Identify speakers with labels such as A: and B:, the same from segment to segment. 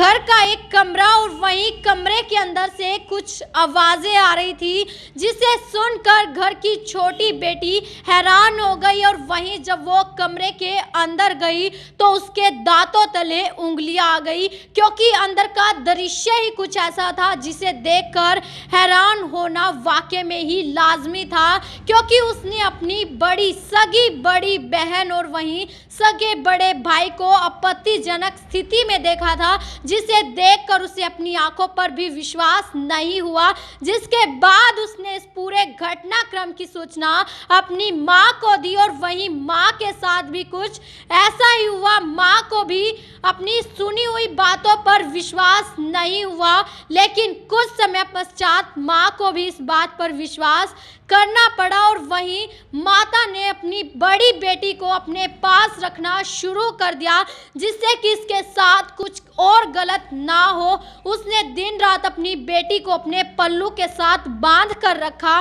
A: घर का एक कमरा और वहीं कमरे के अंदर से कुछ आवाजें आ रही थी, जिसे सुनकर घर की छोटी बेटी हैरान हो गई। और वहीं जब वो कमरे के अंदर गई तो उसके दांतों तले उंगलियां आ गई, क्योंकि अंदर का दृश्य ही कुछ ऐसा था जिसे देखकर हैरान होना वाकई में ही लाजमी था। क्योंकि उसने अपनी सगी बड़ी बहन और वहीं सगे बड़े भाई को आपत्तिजनक स्थिति में देखा था, जिसे देखकर उसे अपनी आंखों पर भी विश्वास नहीं हुआ। जिसके बाद उसने इस पूरे घटनाक्रम की सूचना अपनी मां को दी और वहीं मां के साथ भी कुछ ऐसा ही हुआ। मां को भी अपनी सुनी हुई बातों पर विश्वास नहीं हुआ, लेकिन कुछ समय पश्चात मां को भी इस बात पर विश्वास करना पड़ा। और वहीं माता ने अपनी बड़ी बेटी को अपने पास रखना शुरू कर दिया, जिससे कि इसके साथ कुछ और गलत ना हो। उसने दिन रात अपनी बेटी को अपने पल्लू के साथ बांध कर रखा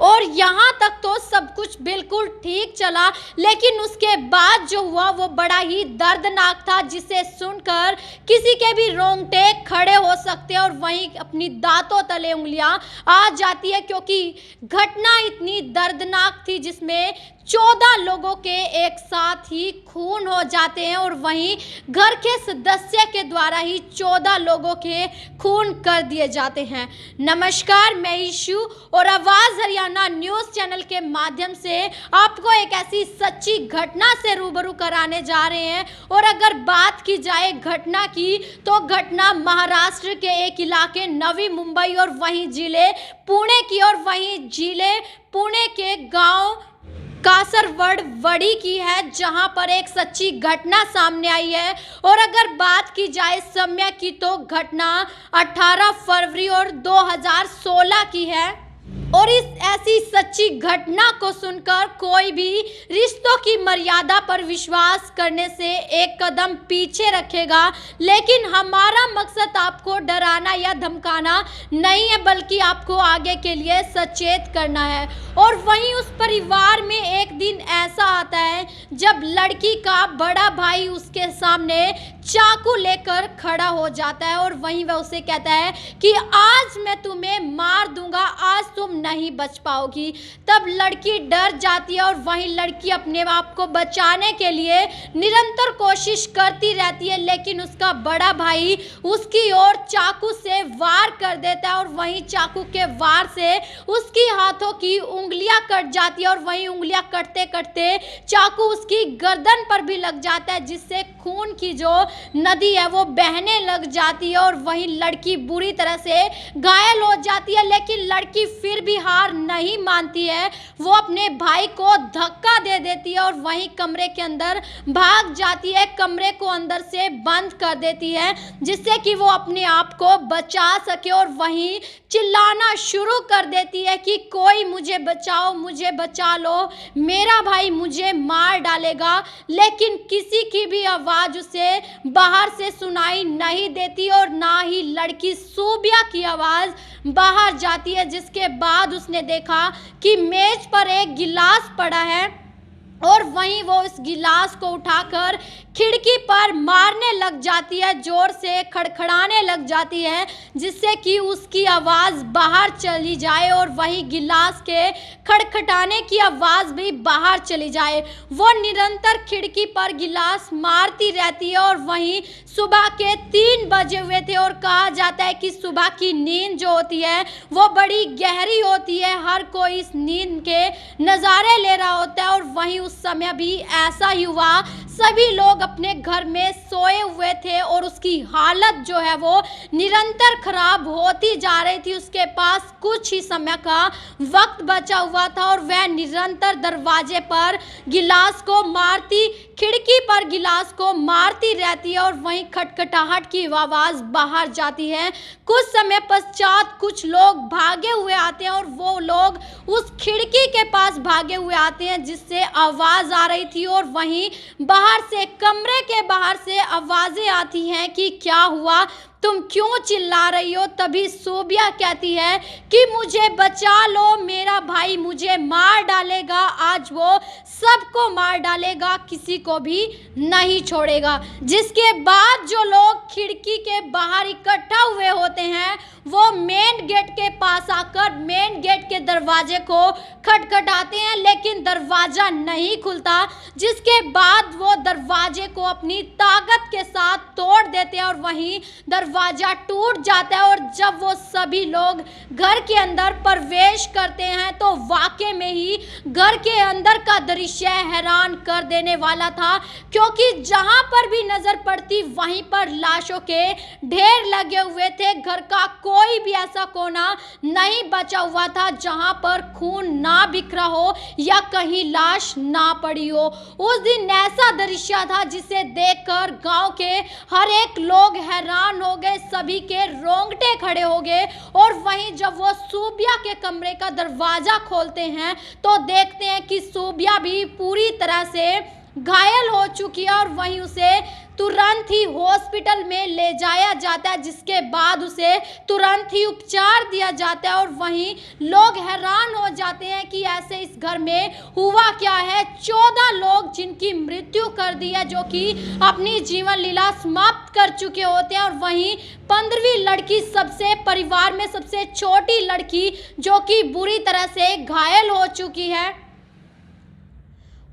A: और यहाँ तक तो सब कुछ बिल्कुल ठीक चला, लेकिन उसके बाद जो हुआ वो बड़ा ही दर्दनाक था, जिसे सुनकर किसी के भी रोंगटे खड़े हो सकते हैं और वहीं अपनी दांतों तले उंगलियां आ जाती है। क्योंकि घटना इतनी दर्दनाक थी जिसमें 14 लोगों के एक साथ ही खून हो जाते हैं और वहीं घर के सदस्य के द्वारा ही 14 लोगों के खून कर दिए जाते हैं। नमस्कार, मैं ईशु और आवाज़ हरियाणा न्यूज़ चैनल के माध्यम से आपको एक ऐसी सच्ची घटना से रूबरू कराने जा रहे हैं। और अगर बात की जाए घटना की, तो घटना महाराष्ट्र के एक इलाके नवी मुंबई और वहीं जिले पुणे की और वहीं जिले पुणे के गांव कासरवड की है, जहां पर एक सच्ची घटना सामने आई है। और अगर बात की जाए समय की, तो घटना 18 फरवरी और 2016 की है। और इस ऐसी सच्ची घटना को सुनकर कोई भी रिश्तों की मर्यादा पर विश्वास करने से एक कदम पीछे रखेगा, लेकिन हमारा मकसद आपको डराना या धमकाना नहीं है, बल्कि आपको आगे के लिए सचेत करना है। और वहीं उस परिवार में एक दिन ऐसा आता है जब लड़की का बड़ा भाई उसके सामने चाकू लेकर खड़ा हो जाता है और वहीं वह उसे कहता है कि आज मैं तुम्हें मार दूंगा, आज तुम नहीं बच पाओगी। तब लड़की डर जाती है और वहीं लड़की अपने आप को बचाने के लिए निरंतर कोशिश करती रहती है, लेकिन उसका बड़ा भाई उसकी ओर चाकू से वार कर देता है और वहीं चाकू के वार से उसकी हाथों की उंगलियां कट जाती है और वहीं उंगलियां कटते कटते चाकू उसकी गर्दन पर भी लग जाता है, जिससे खून की जो नदी है वो बहने लग जाती है और वहीं लड़की बुरी तरह से घायल हो जाती है। लेकिन लड़की फिर भी हार नहीं मानती है, वो अपने भाई को धक्का दे देती है और वहीं कमरे के अंदर भाग जाती है, कमरे को अंदर से बंद कर देती है, जिससे कि वो अपने आप को बचा सके। और वहीं चिल्लाना शुरू कर देती है कि कोई मुझे बचाओ, मुझे बचा लो, मेरा भाई मुझे मार डालेगा। लेकिन किसी की भी आवाज़ उसे बाहर से सुनाई नहीं देती और ना ही लड़की सूबिया की आवाज़ बाहर जाती है। जिसके बाद उसने देखा कि मेज पर एक गिलास पड़ा है और वहीं वो इस गिलास को उठाकर खिड़की पर मारने लग जाती है, जोर से खड़खड़ाने लग जाती है, जिससे कि उसकी आवाज़ बाहर चली जाए और वहीं गिलास के खड़खड़ाने की आवाज़ भी बाहर चली जाए। वो निरंतर खिड़की पर गिलास मारती रहती है और वहीं सुबह के 3 बजे हुए थे और कहा जाता है कि सुबह की नींद जो होती है वो बड़ी गहरी होती है, हर कोई इस नींद के नज़ारे ले रहा होता है। और वहीं उस समय भी ऐसा ही हुआ, सभी लोग अपने घर में सोए हुए थे और उसकी हालत जो है वो निरंतर खराब होती जा रही थी। उसके पास कुछ ही समय का वक्त बचा हुआ था और वह निरंतर दरवाजे पर गिलास को मारती, खिड़की पर गिलास को मारती रहती है और वहीं खटखटाहट की आवाज़ बाहर जाती है। कुछ समय पश्चात कुछ लोग भागे हुए आते हैं और वो लोग उस खिड़की के पास भागे हुए आते हैं जिससे आवाज़ आ रही थी। और वहीं बाहर से, कमरे के बाहर से आवाज़ें आती हैं कि क्या हुआ। तुम क्यों चिल्ला रही हो? तभी सोबिया कहती है कि मुझे बचा लो, मेरा भाई मुझे मार डालेगा, आज वो सबको मार डालेगा, किसी को भी नहीं छोड़ेगा। जिसके बाद जो लोग खिड़की के बाहर इकट्ठा हुए होते हैं वो मेन गेट के पास आकर मेन गेट के दरवाजे को खटखटाते हैं, लेकिन दरवाजा नहीं खुलता। जिसके बाद वो दरवाजे को अपनी ताकत के साथ तोड़ देते हैं और वहीं दरवाजा टूट जाता है। और जब वो सभी लोग घर के अंदर प्रवेश करते हैं तो वाकई में ही घर के अंदर का दृश्य हैरान कर देने वाला था, क्योंकि जहां पर भी नजर पड़ती वहीं पर लाशों के ढेर लगे हुए थे। घर का कोई भी ऐसा कोना नहीं बचा हुआ था जहां पर खून ना बिखरा हो या कहीं लाश ना पड़ी हो। उस दिन ऐसा दृश्य था जिसे देखकर गांव के हर एक लोग हैरान हो गए, सभी के रोंगटे खड़े हो गए। और वहीं जब वो सोबिया के कमरे का दरवाजा खोलते हैं तो देखते हैं कि सोबिया भी पूरी तरह से घायल हो चुकी है और वहीं उसे तुरंत ही हॉस्पिटल में ले जाया जाता है, जिसके बाद उसे तुरंत ही उपचार दिया जाता है। और वहीं लोग हैरान हो जाते हैं कि ऐसे इस घर में हुआ क्या है। 14 लोग जिनकी मृत्यु कर दी है, जो कि अपनी जीवन लीला समाप्त कर चुके होते हैं। और वहीं 15वीं लड़की, सबसे परिवार में सबसे छोटी लड़की, जो कि बुरी तरह से घायल हो चुकी है।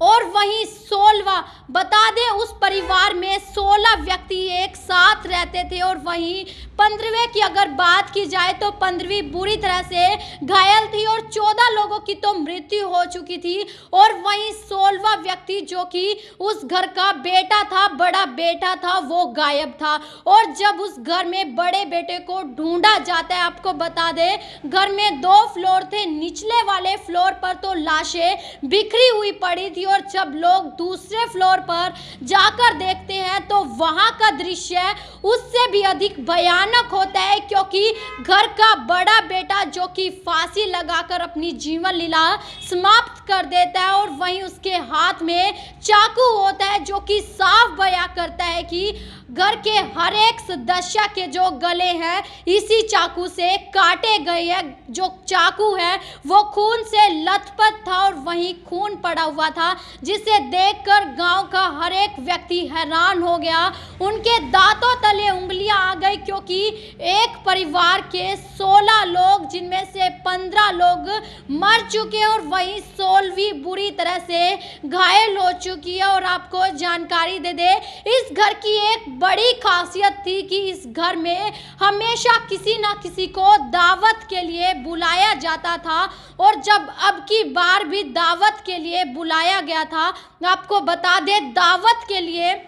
A: और वहीं 16वां, बता दें उस परिवार में 16 व्यक्ति एक साथ रहते थे। और वहीं 15वें की अगर बात की जाए तो 15वीं बुरी तरह से घायल थी और 14 लोगों की तो मृत्यु हो चुकी थी। और वहीं 16वां व्यक्ति, जो कि उस घर का बेटा था, बड़ा बेटा था, वो गायब था। और जब उस घर में बड़े बेटे को ढूंढा जाता है, आपको बता दें घर में 2 फ्लोर थे, निचले वाले फ्लोर पर तो लाशें बिखरी हुई पड़ी थी। और जब लोग दूसरे फ्लोर पर जाकर देखते हैं तो वहां का दृश्य उससे भी अधिक भयानक होता है, क्योंकि घर का बड़ा बेटा, जो कि फांसी लगाकर अपनी जीवन लीला समाप्त कर देता है, और वहीं उसके हाथ में चाकू होता है, जो कि साफ बयां करता है कि घर के हर एक सदस्य के जो गले हैं इसी चाकू से काटे गए हैं। जो चाकू है वो खून से लथपथ था और वहीं खून पड़ा हुआ था, जिसे देखकर गांव का हर एक व्यक्ति हैरान हो गया। उनके दांतों तले उंगलियां आ गई, क्योंकि एक परिवार के 16 लोग, जिनमें से 15 लोग मर चुके हैं और वहीं 16वीं बुरी तरह से घायल हो चुकी है। और आपको जानकारी दे दे, इस घर की एक बड़ी खासियत थी कि इस घर में हमेशा किसी ना किसी को दावत के लिए बुलाया जाता था। और जब अब की बार भी दावत के लिए बुलाया गया था, आपको बता दें दावत के लिए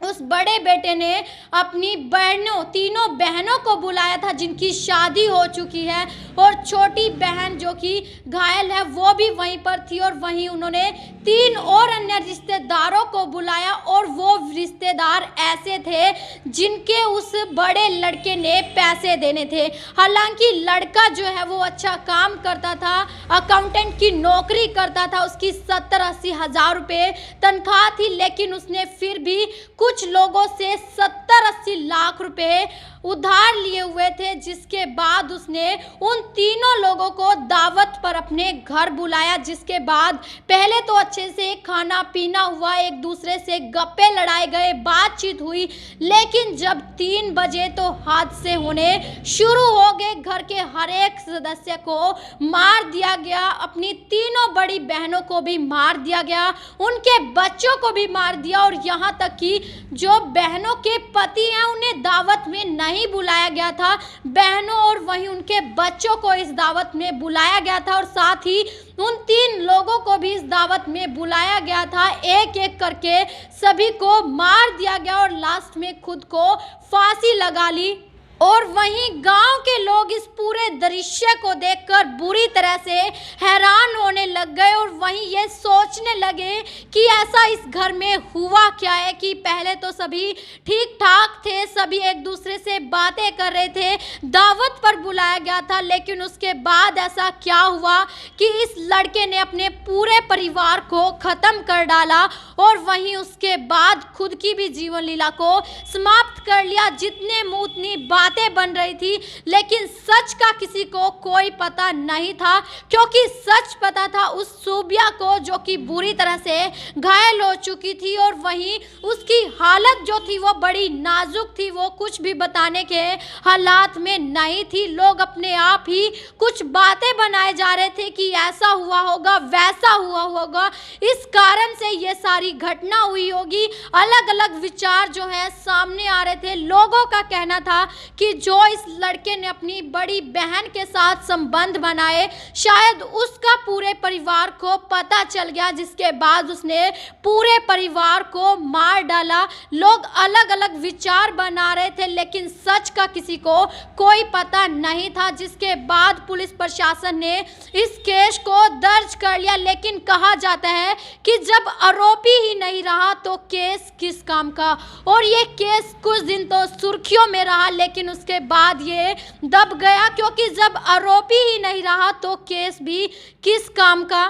A: उस बड़े बेटे ने अपनी बहनों, तीनों बहनों को बुलाया था जिनकी शादी हो चुकी है, और छोटी बहन जो कि घायल है वो भी वहीं पर थी। और वहीं उन्होंने 3 और अन्य रिश्तेदारों को बुलाया, और वो रिश्तेदार ऐसे थे जिनके उस बड़े लड़के ने पैसे देने थे। हालांकि लड़का जो है वो अच्छा काम करता था, अकाउंटेंट की नौकरी करता था, उसकी 70-80 हज़ार रुपये तनख्वाह थी, लेकिन उसने फिर भी कुछ लोगों से 70-80 लाख रुपए उधार लिए हुए थे। जिसके बाद उसने उन तीनों लोगों को दावत पर अपने घर बुलाया, जिसके बाद पहले तो अच्छे से खाना पीना हुआ, एक दूसरे से गप्पे लड़ाए गए, बातचीत हुई, लेकिन जब 3 बजे तो हादसे होने शुरू हो गए। घर के हर एक सदस्य को मार दिया गया, अपनी तीनों बड़ी बहनों को भी मार दिया गया, उनके बच्चों को भी मार दिया, और यहाँ तक कि जो बहनों के पति हैं उन्हें दावत में नहीं बुलाया गया था। बहनों और वहीं उनके बच्चों को इस दावत में बुलाया गया था, और साथ ही उन 3 लोगों को भी इस दावत में बुलाया गया था। एक एक करके सभी को मार दिया गया और लास्ट में खुद को फांसी लगा ली। और वहीं गांव के लोग इस पूरे दृश्य को देखकर बुरी तरह से हैरान होने लग गए। और और वहीं ये सोचने लगे कि ऐसा इस घर में हुआ क्या है कि पहले तो सभी ठीक ठाक थे, सभी एक दूसरे से बातें कर रहे थे, दावत पर बुलाया गया था, लेकिन उसके बाद ऐसा क्या हुआ कि इस लड़के ने अपने पूरे परिवार को खत्म कर डाला और वहीं उसके बाद खुद की भी जीवन लीला को समाप्त कर लिया। जितने मुंह उतनी बातें बन रही थी, लेकिन सच का किसी को कोई पता नहीं था, क्योंकि सच पता था उस सूबिया को जो कि बुरी तरह से घायल हो चुकी थी और वहीं उसकी हालत जो थी वो बड़ी नाजुक थी, वो कुछ भी बताने के हालात में नहीं थी। लोग अपने आप ही कुछ बातें बनाए जा रहे थे कि ऐसा हुआ होगा, वैसा हुआ होगा, इस कारण से ये सारी घटना हुई होगी। अलग अलग विचार जो है सामने आ रहे थे। लोगों का कहना था कि जो इस लड़के ने अपनी बड़ी बहन के साथ संबंध बनाए, शायद उसका पूरे परिवार को पता चल गया, जिसके बाद उसने पूरे परिवार को मार डाला। लोग अलग अलग विचार बना रहे थे, लेकिन सच का किसी को कोई पता नहीं था, जिसके बाद पुलिस प्रशासन ने इस केस को दर्ज कर लिया। लेकिन कहा जाता है कि जब आरोपी ही नहीं रहा तो केस किस काम का, और ये केस कुछ दिन तो सुर्खियों में रहा, लेकिन उसके बाद ये दब गया, क्योंकि जब आरोपी ही नहीं रहा तो केस भी किस काम का।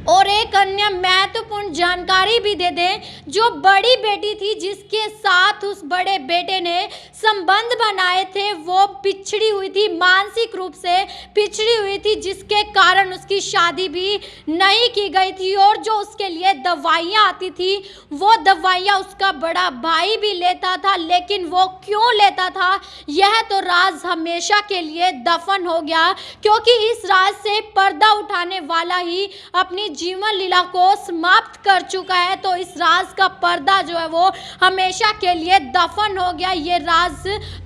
A: और एक अन्य महत्वपूर्ण जानकारी भी दे दें, जो बड़ी बेटी थी जिसके साथ उस बड़े बेटे ने संबंध बनाए थे, वो पिछड़ी हुई थी, मानसिक रूप से पिछड़ी हुई थी, जिसके कारण उसकी शादी भी नहीं की गई थी। और जो उसके लिए दवाइयाँ आती थी, वो दवाइयाँ उसका बड़ा भाई भी लेता था, लेकिन वो क्यों लेता था यह तो राज हमेशा के लिए दफन हो गया, क्योंकि इस राज से पर्दा उठाने वाला ही अपनी जीवन लीला को समाप्त कर चुका है। तो इस राज का पर्दा जो है वो हमेशा के लिए दफन हो गया, ये राज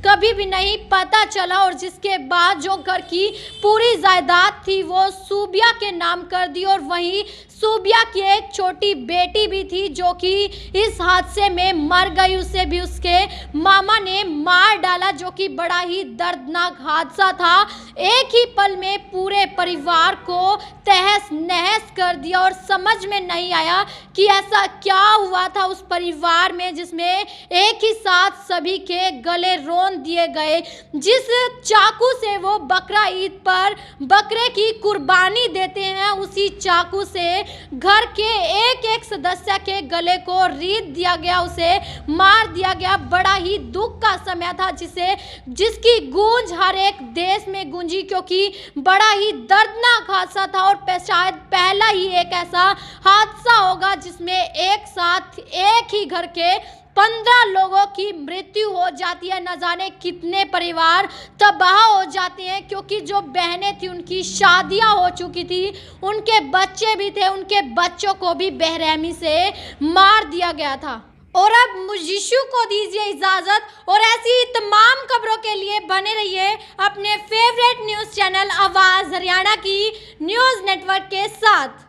A: कभी भी नहीं पता चला। और जिसके बाद जो घर की पूरी जायदाद थी वो सूबिया के नाम कर दी, और वहीं सूबिया की एक छोटी बेटी भी थी जो कि इस हादसे में मर गई, उसे भी उसके मामा ने मार डाला, जो कि बड़ा ही दर्दनाक हादसा था। एक ही पल में पूरे परिवार को तहस नहस कर दिया, और समझ में नहीं आया कि ऐसा क्या हुआ था उस परिवार में, जिसमें एक ही साथ सभी के गले रोन दिए गए। जिस चाकू से वो बकरा ईद पर बकरे की कुर्बानी देते हैं, उसी चाकू से घर के एक एक सदस्य के गले को रीत दिया गया, उसे मार दिया गया। बड़ा ही दुख का समय था, जिसकी गूंज हर एक देश में गूंजी, क्योंकि बड़ा ही दर्दनाक हादसा था, और शायद पहला ही एक ऐसा हादसा होगा जिसमें एक साथ एक ही घर के 15 लोगों की मृत्यु हो जाती है। न जाने कितने परिवार तबाह हो जाते हैं, क्योंकि जो बहनें थी उनकी शादियां हो चुकी थी, उनके बच्चे भी थे, उनके बच्चों को भी बेरहमी से मार दिया गया था। और अब मुझीशु को दीजिए इजाजत, और ऐसी तमाम खबरों के लिए बने रहिए अपने फेवरेट न्यूज़ चैनल आवाज़ हरियाणा की न्यूज़ नेटवर्क के साथ।